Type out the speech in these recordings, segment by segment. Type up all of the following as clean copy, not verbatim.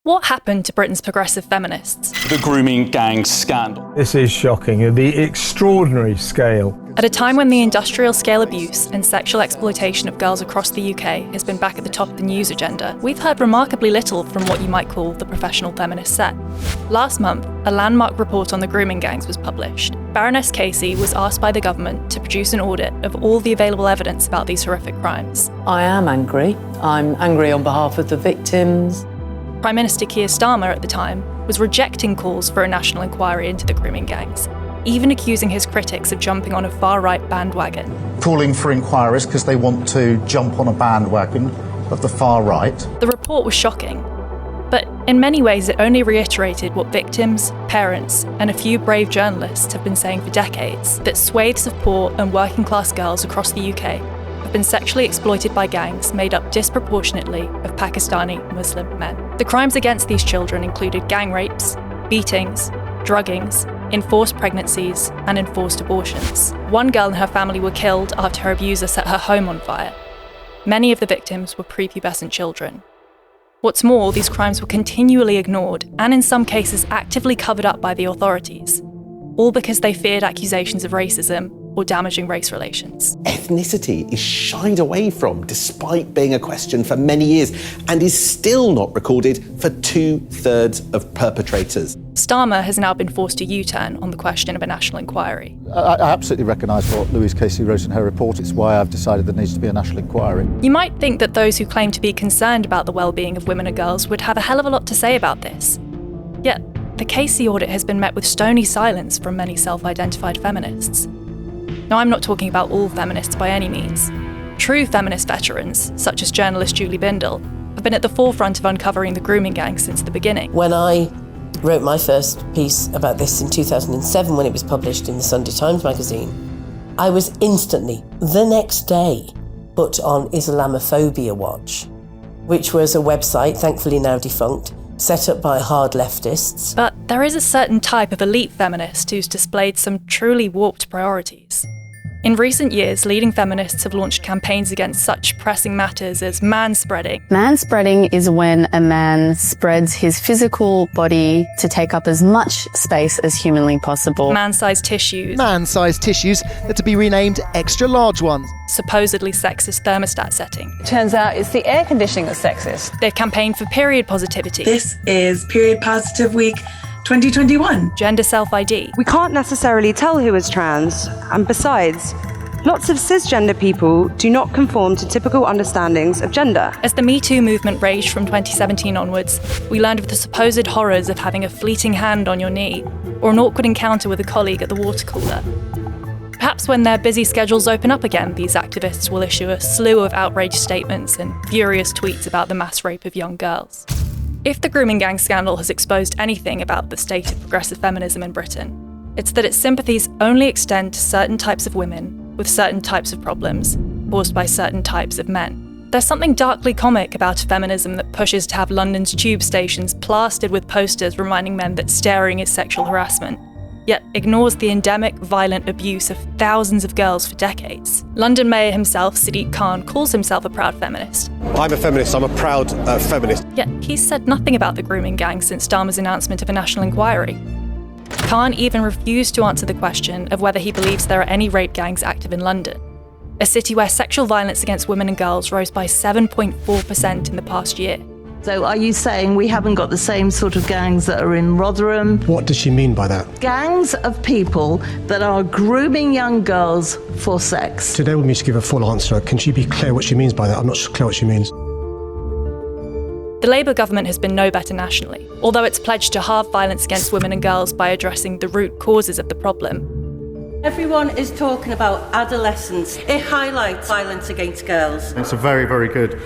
What happened to Britain's progressive feminists? The grooming-gangs scandal. This is shocking, the extraordinary scale. At a time when the industrial-scale abuse and sexual exploitation of girls across the UK has been back at the top of the news agenda, we've heard remarkably little from what you might call the professional feminist set. Last month, a landmark report on the grooming gangs was published. Baroness Casey was asked by the government to produce an audit of all the available evidence about these horrific crimes. I am angry. I'm angry on behalf of the victims. Prime Minister Keir Starmer at the time was rejecting calls for a national inquiry into the grooming gangs, even accusing his critics of jumping on a far-right bandwagon. Calling for inquiries because they want to jump on a bandwagon of the far right. The report was shocking, but in many ways it only reiterated what victims, parents, and a few brave journalists have been saying for decades, that swathes of poor and working-class girls across the UK have been sexually exploited by gangs made up disproportionately of Pakistani Muslim men. The crimes against these children included gang rapes, beatings, druggings, enforced pregnancies, and enforced abortions. One girl and her family were killed after her abuser set her home on fire. Many of the victims were prepubescent children. What's more, these crimes were continually ignored and in some cases actively covered up by the authorities, all because they feared accusations of racism or damaging race relations. Ethnicity is shied away from despite being a question for many years and is still not recorded for 2/3 of perpetrators. Starmer has now been forced to U-turn on the question of a national inquiry. I absolutely recognise what Louise Casey wrote in her report. It's why I've decided there needs to be a national inquiry. You might think that those who claim to be concerned about the well-being of women and girls would have a hell of a lot to say about this. Yet, the Casey audit has been met with stony silence from many self-identified feminists. Now, I'm not talking about all feminists by any means. True feminist veterans, such as journalist Julie Bindel, have been at the forefront of uncovering the grooming gang since the beginning. When I wrote my first piece about this in 2007, when it was published in the Sunday Times magazine, I was instantly, the next day, put on Islamophobia Watch, which was a website, thankfully now defunct, set up by hard leftists. But there is a certain type of elite feminist who's displayed some truly warped priorities. In recent years, leading feminists have launched campaigns against such pressing matters as manspreading. Manspreading is when a man spreads his physical body to take up as much space as humanly possible. Man-sized tissues. Man-sized tissues are to be renamed extra-large ones. Supposedly sexist thermostat setting. Turns out it's the air conditioning that's sexist. They've campaigned for period positivity. This is Period Positive Week 2021. Gender self-ID. We can't necessarily tell who is trans, and besides, lots of cisgender people do not conform to typical understandings of gender. As the Me Too movement raged from 2017 onwards, we learned of the supposed horrors of having a fleeting hand on your knee, or an awkward encounter with a colleague at the water cooler. Perhaps when their busy schedules open up again, these activists will issue a slew of outraged statements and furious tweets about the mass rape of young girls. If the grooming gang scandal has exposed anything about the state of progressive feminism in Britain, it's that its sympathies only extend to certain types of women with certain types of problems caused by certain types of men. There's something darkly comic about a feminism that pushes to have London's tube stations plastered with posters reminding men that staring is sexual harassment, yet ignores the endemic, violent abuse of thousands of girls for decades. London Mayor himself, Sadiq Khan, calls himself a proud feminist. I'm a feminist, I'm a proud feminist. Yet he's said nothing about the grooming gang since Starmer's announcement of a national inquiry. Khan even refused to answer the question of whether he believes there are any rape gangs active in London, a city where sexual violence against women and girls rose by 7.4% in the past year. So are you saying we haven't got the same sort of gangs that are in Rotherham? What does she mean by that? Gangs of people that are grooming young girls for sex. Today we need to give a full answer. Can she be clear what she means by that? I'm not clear what she means. The Labour government has been no better nationally, although it's pledged to halve violence against women and girls by addressing the root causes of the problem. Everyone is talking about adolescence. It highlights violence against girls. It's a very, very good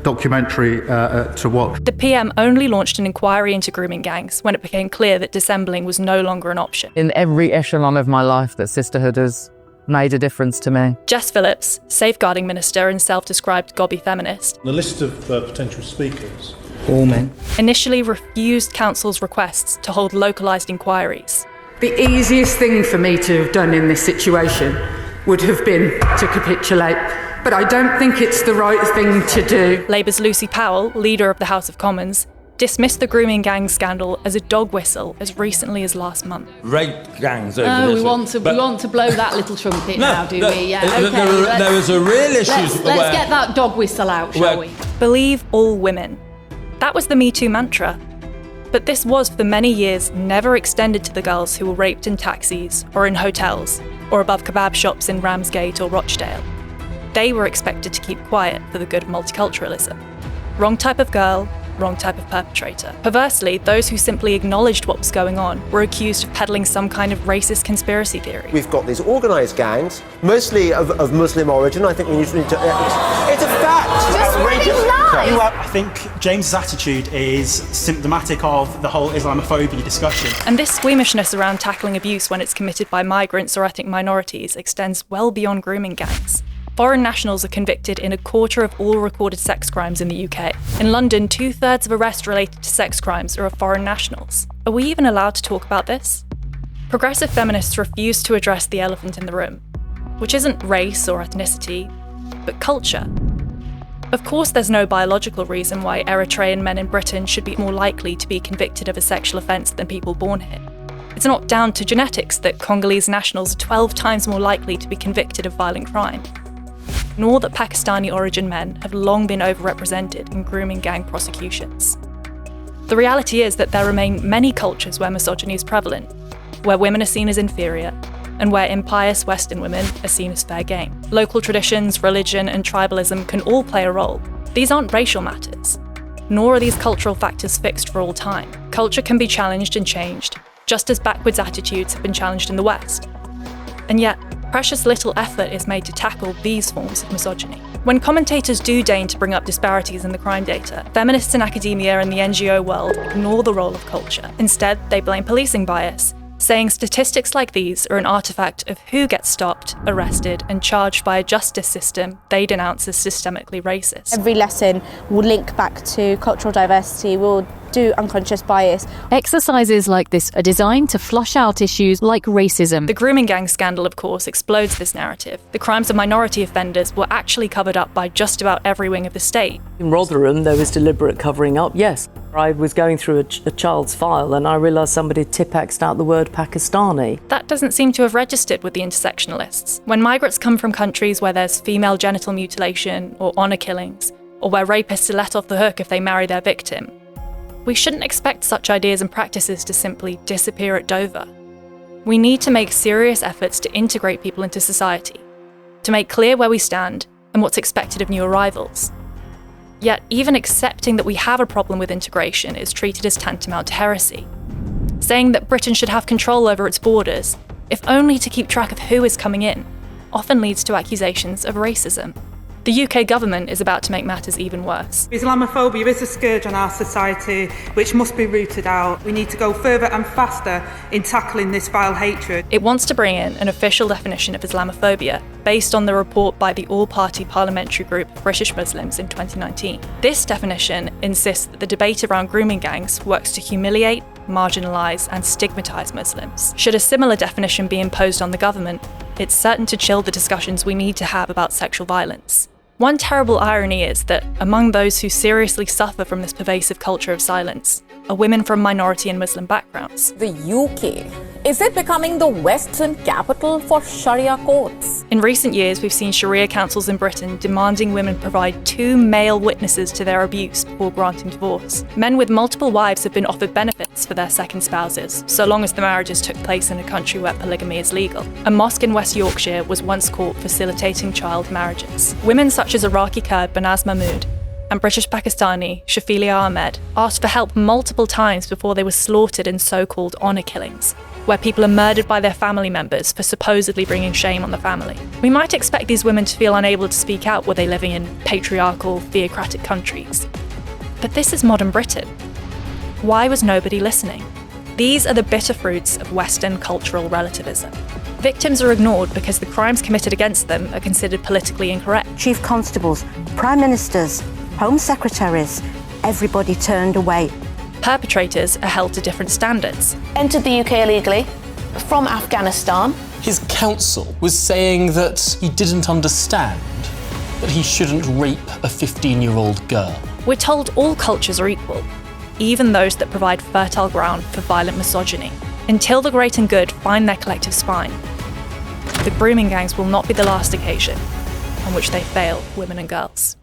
documentary to watch. The PM only launched an inquiry into grooming gangs when it became clear that dissembling was no longer an option. In every echelon of my life, that sisterhood has made a difference to me. Jess Phillips, safeguarding minister and self-described gobby feminist, the list of potential speakers, all men, initially refused council's requests to hold localised inquiries. The easiest thing for me to have done in this situation would have been to capitulate but I don't think it's the right thing to do. Labour's Lucy Powell, leader of the House of Commons, dismissed the grooming gang scandal as a dog whistle as recently as last month. Rape gangs over this. We want to blow that little trumpet now, do we? Yeah. Okay. There was a real issue. Let's get that dog whistle out, shall we? Believe all women. That was the Me Too mantra. But this was for many years never extended to the girls who were raped in taxis or in hotels or above kebab shops in Ramsgate or Rochdale. They were expected to keep quiet for the good of multiculturalism. Wrong type of girl, wrong type of perpetrator. Perversely, those who simply acknowledged what was going on were accused of peddling some kind of racist conspiracy theory. We've got these organised gangs, mostly of Muslim origin. I think we need to... It's a fact! Just really lie! I think James's attitude is symptomatic of the whole Islamophobia discussion. And this squeamishness around tackling abuse when it's committed by migrants or ethnic minorities extends well beyond grooming gangs. Foreign nationals are convicted in a quarter of all recorded sex crimes in the UK. In London, 2/3 of arrests related to sex crimes are of foreign nationals. Are we even allowed to talk about this? Progressive feminists refuse to address the elephant in the room, which isn't race or ethnicity, but culture. Of course, there's no biological reason why Eritrean men in Britain should be more likely to be convicted of a sexual offence than people born here. It's not down to genetics that Congolese nationals are 12 times more likely to be convicted of violent crime, nor that Pakistani origin men have long been overrepresented in grooming gang prosecutions. The reality is that there remain many cultures where misogyny is prevalent, where women are seen as inferior, and where impious Western women are seen as fair game. Local traditions, religion, and tribalism can all play a role. These aren't racial matters, nor are these cultural factors fixed for all time. Culture can be challenged and changed, just as backwards attitudes have been challenged in the West. And yet, precious little effort is made to tackle these forms of misogyny. When commentators do deign to bring up disparities in the crime data, feminists in academia and the NGO world ignore the role of culture. Instead, they blame policing bias, saying statistics like these are an artifact of who gets stopped, arrested, and charged by a justice system they denounce as systemically racist. Every lesson will link back to cultural diversity, will do unconscious bias. Exercises like this are designed to flush out issues like racism. The grooming gang scandal, of course, explodes this narrative. The crimes of minority offenders were actually covered up by just about every wing of the state. In Rotherham, there was deliberate covering up, yes. I was going through a child's file and I realised somebody Tipp-Axed out the word Pakistani. That doesn't seem to have registered with the intersectionalists. When migrants come from countries where there's female genital mutilation or honour killings, or where rapists are let off the hook if they marry their victim, we shouldn't expect such ideas and practices to simply disappear at Dover. We need to make serious efforts to integrate people into society, to make clear where we stand and what's expected of new arrivals. Yet, even accepting that we have a problem with integration is treated as tantamount to heresy. Saying that Britain should have control over its borders, if only to keep track of who is coming in, often leads to accusations of racism. The UK government is about to make matters even worse. Islamophobia is a scourge on our society which must be rooted out. We need to go further and faster in tackling this vile hatred. It wants to bring in an official definition of Islamophobia based on the report by the all-party parliamentary group of British Muslims in 2019. This definition insists that the debate around grooming gangs works to humiliate, marginalise and stigmatise Muslims. Should a similar definition be imposed on the government, it's certain to chill the discussions we need to have about sexual violence. One terrible irony is that among those who seriously suffer from this pervasive culture of silence are women from minority and Muslim backgrounds. The UK, is it becoming the Western capital for Sharia Courts? In recent years, we've seen Sharia councils in Britain demanding women provide 2 male witnesses to their abuse before granting divorce. Men with multiple wives have been offered benefits for their second spouses, so long as the marriages took place in a country where polygamy is legal. A mosque in West Yorkshire was once caught facilitating child marriages. Women such as Iraqi Kurd Banaz Mahmood and British Pakistani Shafilia Ahmed asked for help multiple times before they were slaughtered in so-called honour killings, where people are murdered by their family members for supposedly bringing shame on the family. We might expect these women to feel unable to speak out were they living in patriarchal, theocratic countries. But this is modern Britain. Why was nobody listening? These are the bitter fruits of Western cultural relativism. Victims are ignored because the crimes committed against them are considered politically incorrect. Chief constables, prime ministers, home secretaries, everybody turned away. Perpetrators are held to different standards. Entered the UK illegally from Afghanistan. His counsel was saying that he didn't understand that he shouldn't rape a 15-year-old girl. We're told all cultures are equal, even those that provide fertile ground for violent misogyny, until the great and good find their collective spine. The grooming gangs will not be the last occasion on which they fail women and girls.